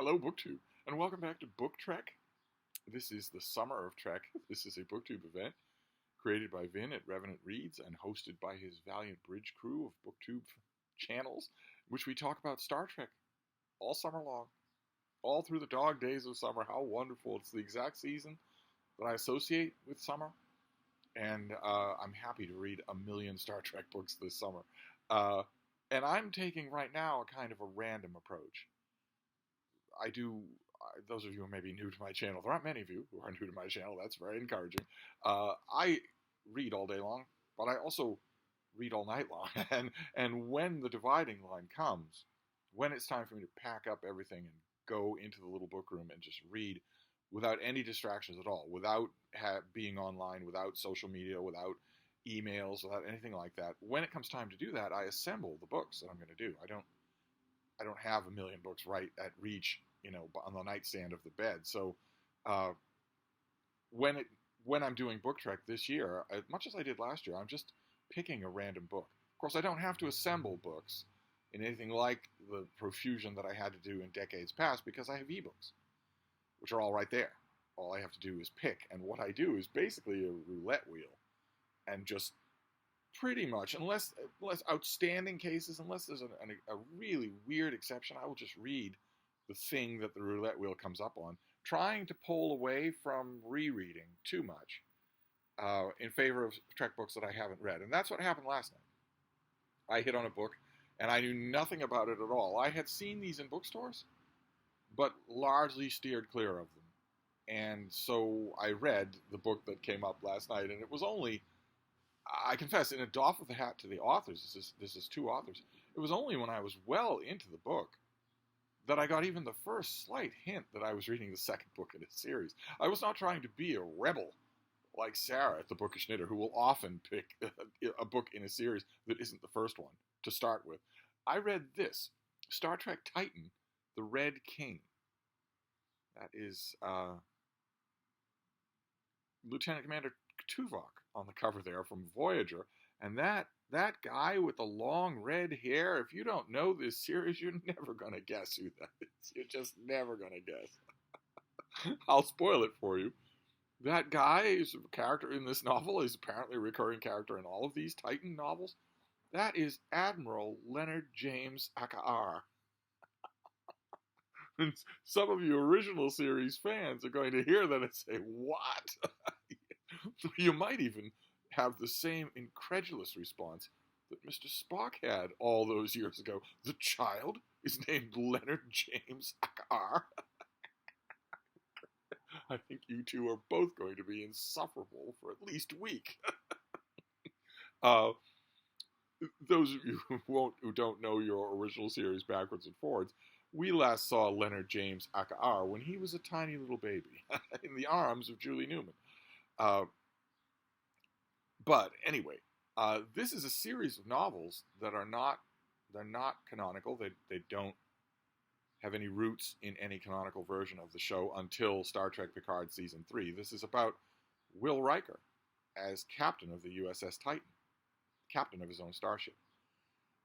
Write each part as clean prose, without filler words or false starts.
Hello, BookTube, and welcome back to Book Trek. This is the summer of Trek. This is a BookTube event created by Vin at Revenant Reads and hosted by his valiant bridge crew of BookTube channels, in which we talk about Star Trek all summer long, all through the dog days of summer. How wonderful. It's the exact season that I associate with summer, and I'm happy to read a million Star Trek books this summer. And I'm taking right now a kind of a random approach. Those of you who may be new to my channel, there aren't many of you who are new to my channel. That's very encouraging. I read all day long, but I also read all night long. And when the dividing line comes, when it's time for me to pack up everything and go into the little book room and just read without any distractions at all, without being online, without social media, without emails, without anything like that, when it comes time to do that, I assemble the books that I'm going to do. I don't have a million books right at reach, on the nightstand of the bed. So when I'm doing Book Trek this year, as much as I did last year, I'm just picking a random book. Of course, I don't have to assemble books in anything like the profusion that I had to do in decades past because I have ebooks, which are all right there. All I have to do is pick, and what I do is basically a roulette wheel, and just pretty much, unless outstanding cases, unless there's a really weird exception, I will just read the thing that the roulette wheel comes up on, trying to pull away from rereading too much in favor of Trek books that I haven't read. And that's what happened last night. I hit on a book, and I knew nothing about it at all. I had seen these in bookstores, but largely steered clear of them. And so I read the book that came up last night, and it was only, I confess, in a doff of the hat to the authors, this is two authors, it was only when I was well into the book that I got even the first slight hint that I was reading the second book in a series. I was not trying to be a rebel like Sarah at the Bookish Knitter, who will often pick a book in a series that isn't the first one to start with. I read this, Star Trek Titan, The Red King. That is Lieutenant Commander Tuvok on the cover there from Voyager, and that guy with the long red hair, if you don't know this series, you're never going to guess who that is. You're just never going to guess. I'll spoil it for you. That guy is a character in this novel, is apparently a recurring character in all of these Titan novels. That is Admiral Leonard James Akar. And some of you original series fans are going to hear that and say, what? You might even have the same incredulous response that Mr. Spock had all those years ago. The child is named Leonard James Akar. I think you two are both going to be insufferable for at least a week. Those of you who don't know your original series backwards and forwards, we last saw Leonard James Akar when he was a tiny little baby in the arms of Julie Newman. But anyway, this is a series of novels that are not canonical. They don't have any roots in any canonical version of the show until Star Trek Picard Season 3. This is about Will Riker as captain of the USS Titan, captain of his own starship.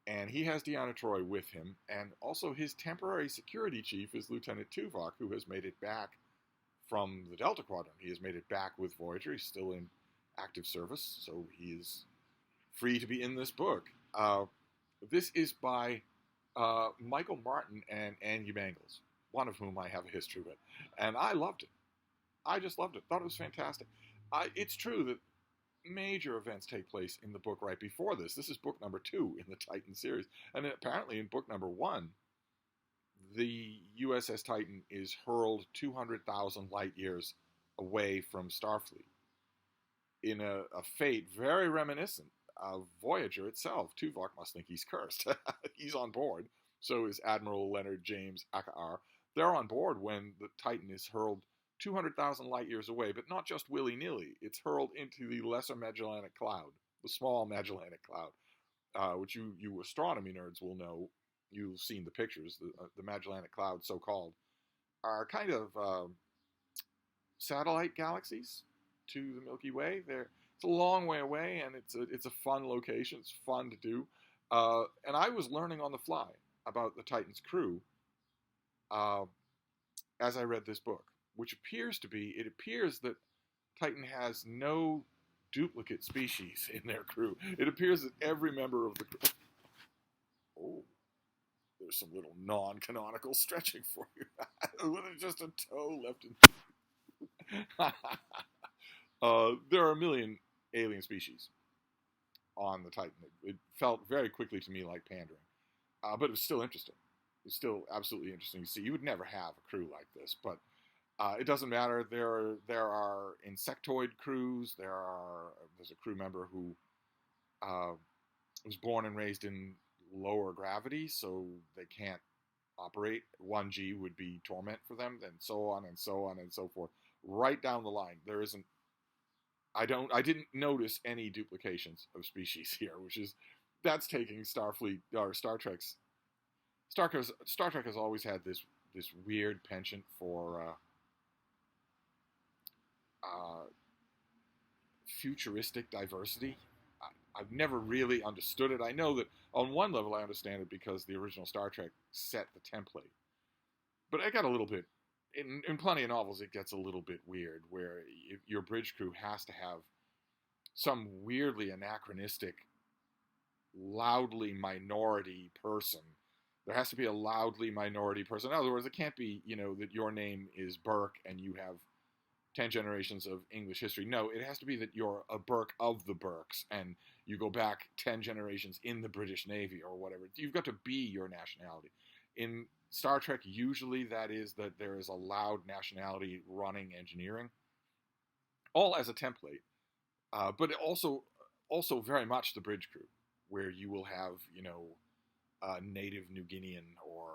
And he has Deanna Troi with him, and also his temporary security chief is Lieutenant Tuvok, who has made it back from the Delta Quadrant. He has made it back with Voyager. He's still in active service, so he is free to be in this book. This is by Michael Martin and Anne Mangels, one of whom I have a history with. And I loved it. I just loved it. Thought it was fantastic. It's true that major events take place in the book right before this. This is book number 2 in the Titan series. And apparently in book number 1, the USS Titan is hurled 200,000 light years away from Starfleet in a fate very reminiscent of Voyager itself. Tuvok must think he's cursed. He's on board. So is Admiral Leonard James Akar. They're on board when the Titan is hurled 200,000 light years away, but not just willy-nilly. It's hurled into the Lesser Magellanic Cloud, the Small Magellanic Cloud, which you astronomy nerds will know. You've seen the pictures. The Magellanic Cloud, so-called, are kind of satellite galaxies to the Milky Way. It's a long way away, and it's a fun location. It's fun to do. And I was learning on the fly about the Titan's crew as I read this book, which appears that Titan has no duplicate species in their crew. It appears that every member of the crew... Oh, there's some little non-canonical stretching for you. With just a toe left in... There are a million alien species on the Titan. It felt very quickly to me like pandering. But it was still interesting. It was still absolutely interesting to see. You would never have a crew like this, but it doesn't matter. There are insectoid crews. There's a crew member who was born and raised in lower gravity, so they can't operate. 1G would be torment for them, and so on and so on and so forth. Right down the line. There isn't... I didn't notice any duplications of species here, that's taking Starfleet or Star Trek's... Star Trek has always had this weird penchant for futuristic diversity. I've never really understood it. I know that on one level I understand it because the original Star Trek set the template. But I got a little bit... In plenty of novels, it gets a little bit weird, where your bridge crew has to have some weirdly anachronistic, loudly minority person. There has to be a loudly minority person. In other words, it can't be, that your name is Burke and you have 10 generations of English history. No, it has to be that you're a Burke of the Burkes and you go back 10 generations in the British Navy or whatever. You've got to be your nationality. In Star Trek, usually that is that there is a loud nationality running engineering, all as a template, but also very much the bridge crew, where you will have, a native New Guinean or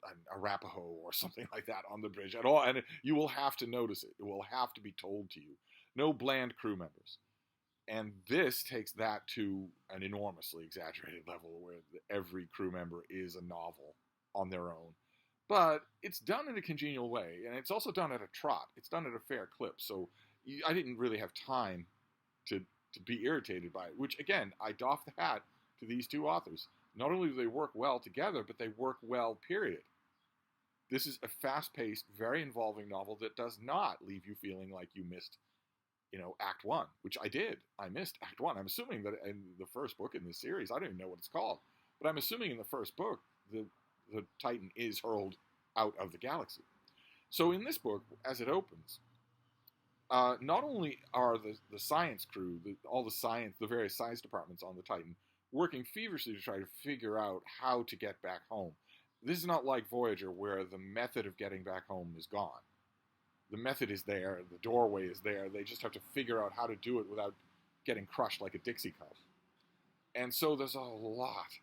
an Arapaho or something like that on the bridge at all, and you will have to notice it. It will have to be told to you. No bland crew members. And this takes that to an enormously exaggerated level where every crew member is a novel on their own. But it's done in a congenial way, and it's also done at a trot. It's done at a fair clip, so I didn't really have time to be irritated by it, which, again, I doff the hat to these two authors. Not only do they work well together, but they work well, period. This is a fast-paced, very involving novel that does not leave you feeling like you missed, Act 1, which I did. I missed Act 1. I'm assuming that in the first book in this series, I don't even know what it's called, but I'm assuming in the first book, the Titan is hurled out of the galaxy. So in this book, as it opens, not only are the science crew, the various science departments on the Titan, working feverishly to try to figure out how to get back home. This is not like Voyager, where the method of getting back home is gone. The method is there, the doorway is there, they just have to figure out how to do it without getting crushed like a Dixie cup. And so there's a lot,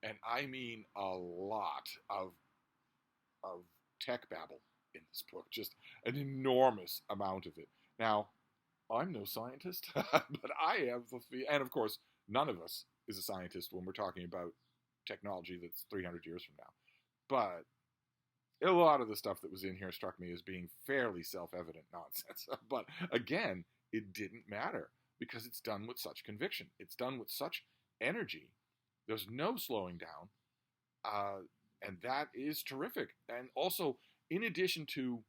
and I mean a lot, of tech babble in this book. Just an enormous amount of it. Now, I'm no scientist, but I have and of course, none of us is a scientist when we're talking about technology that's 300 years from now. But a lot of the stuff that was in here struck me as being fairly self-evident nonsense. But again, it didn't matter because it's done with such conviction. It's done with such energy. There's no slowing down. And that is terrific. And also, in addition to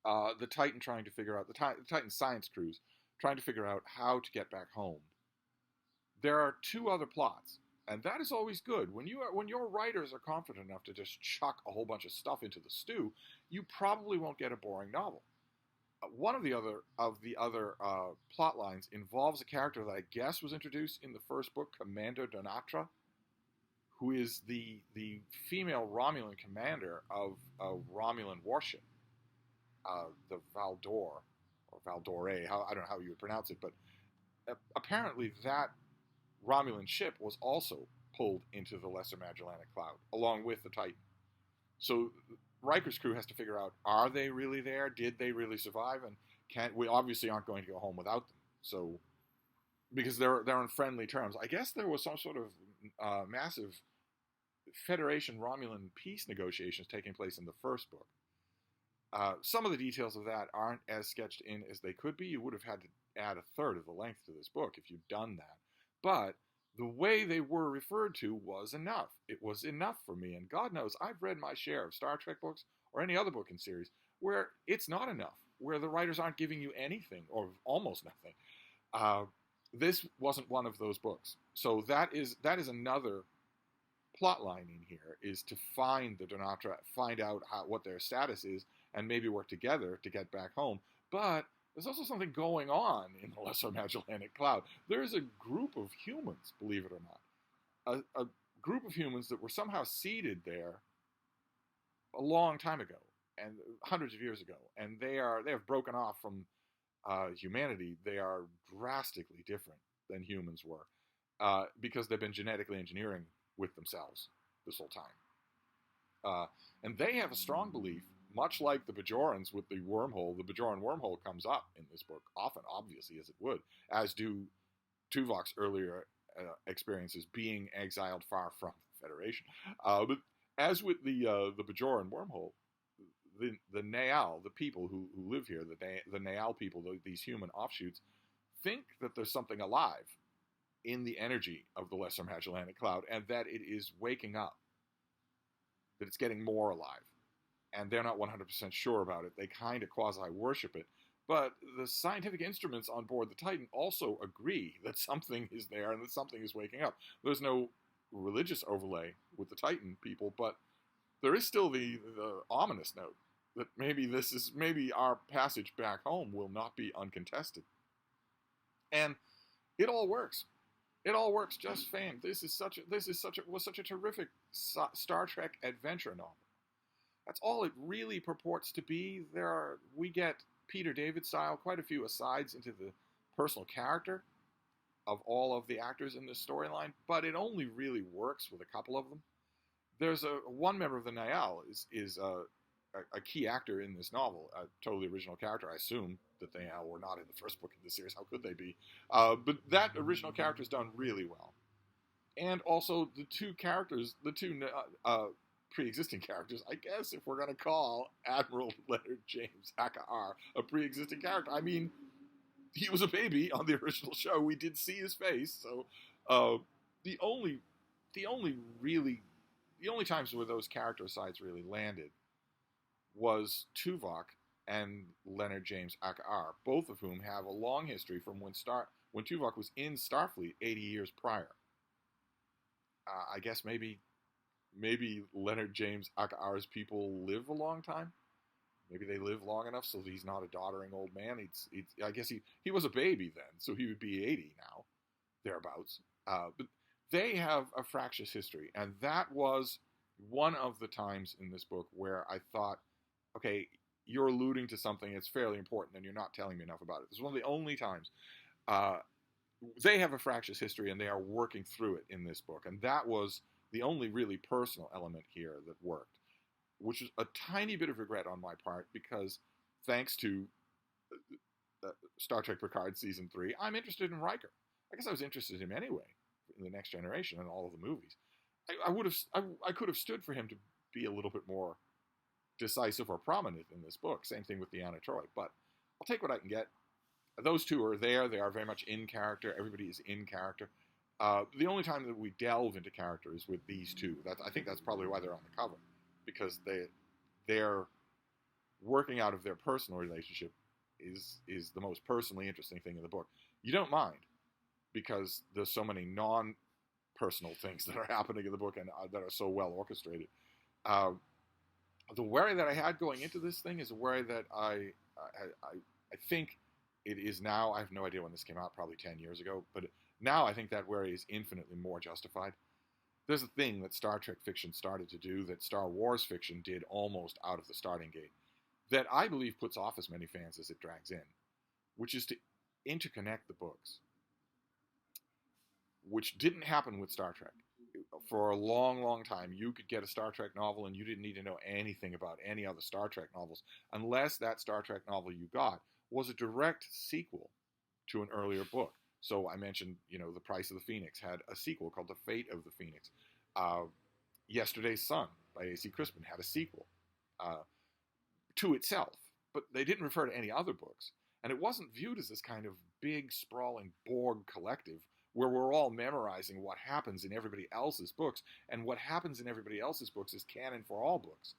the Titan trying to figure out, the Titan science crews trying to figure out how to get back home, there are two other plots. And that is always good. When your writers are confident enough to just chuck a whole bunch of stuff into the stew, you probably won't get a boring novel. One of the other plot lines involves a character that I guess was introduced in the first book, Commander Donatra, who is the female Romulan commander of a Romulan warship, the Valdor, or Valdore, I don't know how you would pronounce it, but apparently that Romulan ship was also pulled into the Lesser Magellanic Cloud, along with the Titan. So Riker's crew has to figure out, are they really there? Did they really survive? And we obviously aren't going to go home without them. So, because they're on friendly terms. I guess there was some sort of massive Federation Romulan peace negotiations taking place in the first book. Some of the details of that aren't as sketched in as they could be. You would have had to add a third of the length to this book if you'd done that. But the way they were referred to was enough. It was enough for me. And God knows I've read my share of Star Trek books or any other book in series where it's not enough, where the writers aren't giving you anything or almost nothing. This wasn't one of those books. So that is another plot line in here, is to find the Donatra, find out what their status is, and maybe work together to get back home. But there's also something going on in the Lesser Magellanic Cloud. There's a group of humans, believe it or not, a group of humans that were somehow seeded there a long time ago, and hundreds of years ago, and they have broken off from humanity. They are drastically different than humans were, because they've been genetically engineering with themselves this whole time. And they have a strong belief, much like the Bajorans with the wormhole. The Bajoran wormhole comes up in this book, often, obviously, as it would, as do Tuvok's earlier experiences being exiled far from the Federation. But as with the Bajoran wormhole, the Nayal, the people who live here, the Nayal people, these human offshoots, think that there's something alive in the energy of the Lesser Magellanic Cloud, and that it is waking up, that it's getting more alive. And they're not 100% sure about it. They kind of quasi-worship it. But the scientific instruments on board the Titan also agree that something is there and that something is waking up. There's no religious overlay with the Titan people, but there is still the ominous note that maybe our passage back home will not be uncontested. And it all works. It all works just fine. This was such a terrific Star Trek adventure novel. That's all it really purports to be. We get Peter David style quite a few asides into the personal character of all of the actors in this storyline, but it only really works with a couple of them. There's one member of the Nayal is a key actor in this novel, a totally original character. I assume that they were not in the first book of the series. How could they be? But that original character is done really well. And also the two pre-existing characters, I guess, if we're going to call Admiral Leonard James Akar a pre-existing character. I mean, he was a baby on the original show. We did see his face. So the only times where those character sides really landed was Tuvok and Leonard James Akar, both of whom have a long history from when Tuvok was in Starfleet 80 years prior. I guess maybe Leonard James Akar's people live a long time. Maybe they live long enough so he's not a doddering old man. I guess he was a baby then, so he would be 80 now, thereabouts. But they have a fractious history, and that was one of the times in this book where I thought, okay, you're alluding to something that's fairly important and you're not telling me enough about it. This is one of the only times they have a fractious history and they are working through it in this book. And that was the only really personal element here that worked, which is a tiny bit of regret on my part because thanks to Star Trek Picard Season 3, I'm interested in Riker. I guess I was interested in him anyway in The Next Generation and all of the movies. I could have stood for him to be a little bit more decisive or prominent in this book. Same thing with Deanna Troi, but I'll take what I can get. Those two are there. They are very much in character. Everybody is in character. The only time that we delve into character is with these two. I think that's probably why they're on the cover, because they're working out of their personal relationship is the most personally interesting thing in the book. You don't mind, because there's so many non-personal things that are happening in the book and that are so well orchestrated. The worry that I had going into this thing is a worry that I think it is now. I have no idea when this came out, probably 10 years ago, but now I think that worry is infinitely more justified. There's a thing that Star Trek fiction started to do that Star Wars fiction did almost out of the starting gate, that I believe puts off as many fans as it drags in, which is to interconnect the books, which didn't happen with Star Trek. For a long, long time, you could get a Star Trek novel and you didn't need to know anything about any other Star Trek novels unless that Star Trek novel you got was a direct sequel to an earlier book. So I mentioned, The Price of the Phoenix had a sequel called The Fate of the Phoenix. Yesterday's Sun by A.C. Crispin had a sequel to itself, but they didn't refer to any other books. And it wasn't viewed as this kind of big, sprawling Borg collective where we're all memorizing what happens in everybody else's books, and what happens in everybody else's books is canon for all books.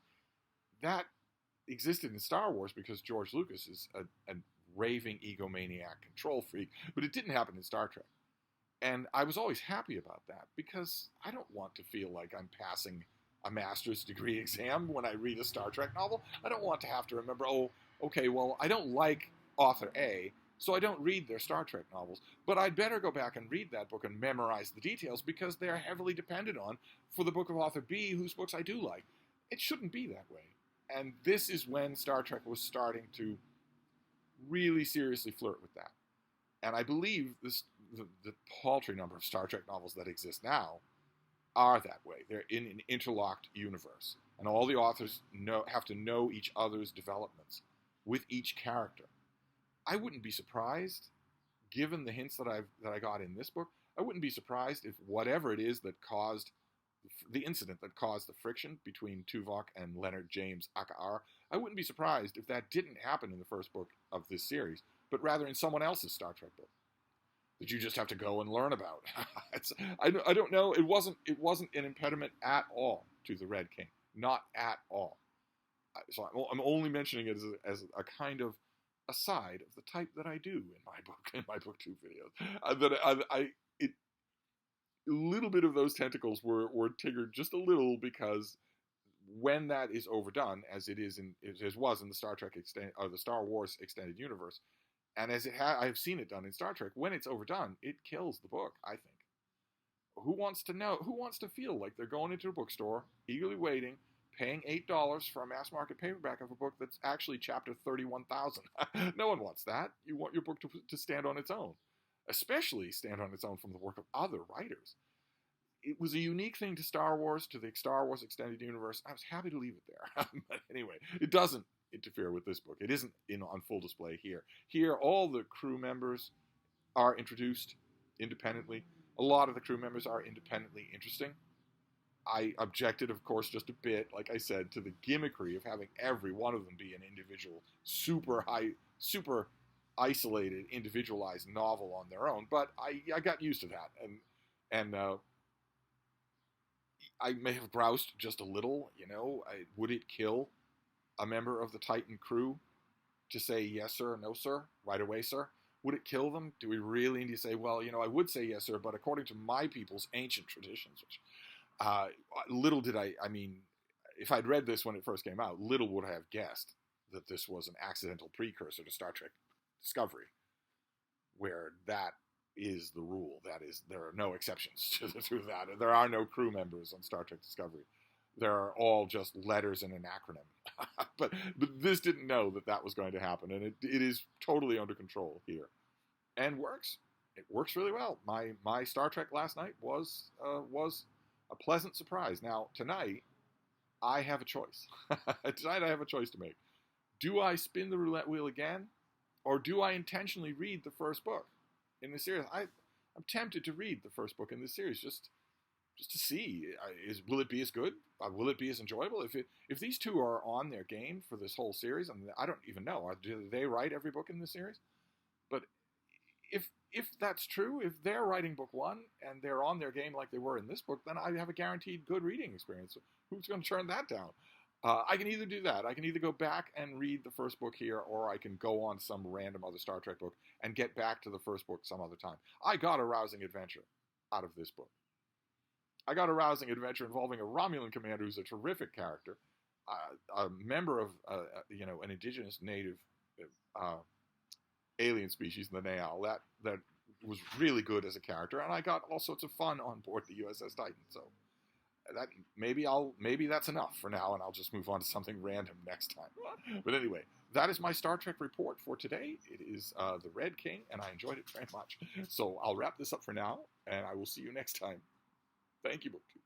That existed in Star Wars because George Lucas is a raving egomaniac control freak, but it didn't happen in Star Trek. And I was always happy about that because I don't want to feel like I'm passing a master's degree exam when I read a Star Trek novel. I don't want to have to remember, oh, okay, well, I don't like author A, so I don't read their Star Trek novels. But I'd better go back and read that book and memorize the details because they're heavily dependent on for the book of author B, whose books I do like. It shouldn't be that way. And this is when Star Trek was starting to really seriously flirt with that. And I believe the paltry number of Star Trek novels that exist now are that way. They're in an interlocked universe. And all the authors have to know each other's developments with each character. I wouldn't be surprised, given the hints that I got in this book, I wouldn't be surprised if whatever it is that caused the incident that caused the friction between Tuvok and Leonard James Akar, I wouldn't be surprised if that didn't happen in the first book of this series, but rather in someone else's Star Trek book that you just have to go and learn about. I don't know. It wasn't an impediment at all to the Red King, not at all. So I'm only mentioning it as a kind of aside of the type that I do in my BookTube videos. A little bit of those tentacles were triggered just a little because when that is overdone, as it was in the Star Trek the Star Wars extended universe, and as I've seen it done in Star Trek, when it's overdone, it kills the book. I think. Who wants to feel like they're going into a bookstore, eagerly waiting, paying $8 for a mass market paperback of a book that's actually chapter 31,000? No one wants that. You want your book to stand on its own. Especially stand on its own from the work of other writers. It was a unique thing to Star Wars, to the Star Wars Extended Universe. I was happy to leave it there. But anyway, it doesn't interfere with this book. It isn't on full display here. Here, all the crew members are introduced independently. A lot of the crew members are independently interesting. I objected, of course, just a bit, like I said, to the gimmickry of having every one of them be an individual, super isolated, individualized novel on their own, but I got used to that, and I may have groused just a little. Would it kill a member of the Titan crew to say yes sir, no sir, right away sir? Would it kill them? Do we really need to say, well, I would say yes sir, but according to my people's ancient traditions, which little did I mean, if I'd read this when it first came out, little would I have guessed that this was an accidental precursor to Star Trek Discovery, where that is the rule. That is, there are no exceptions to that. There are no crew members on Star Trek Discovery. They're all just letters in an acronym. but this didn't know that was going to happen, and it is totally under control here, and works. It works really well. My Star Trek last night was a pleasant surprise. Now tonight, I have a choice. Tonight I have a choice to make. Do I spin the roulette wheel again? Or do I intentionally read the first book in the series? I'm tempted to read the first book in this series just to see. Will it be as good? Will it be as enjoyable? If these two are on their game for this whole series, I don't even know. Do they write every book in the series? But if that's true, if they're writing book one and they're on their game like they were in this book, then I have a guaranteed good reading experience. Who's going to turn that down? I can either do that. I can either go back and read the first book here, or I can go on some random other Star Trek book and get back to the first book some other time. I got a rousing adventure out of this book. I got a rousing adventure involving a Romulan commander who's a terrific character, a member of an indigenous native alien species, the Naal. That was really good as a character, and I got all sorts of fun on board the USS Titan. So that maybe that's enough for now, and I'll just move on to something random next time. But anyway, that is my Star Trek report for today. It is The Red King, and I enjoyed it very much. So I'll wrap this up for now, and I will see you next time. Thank you, BookTube.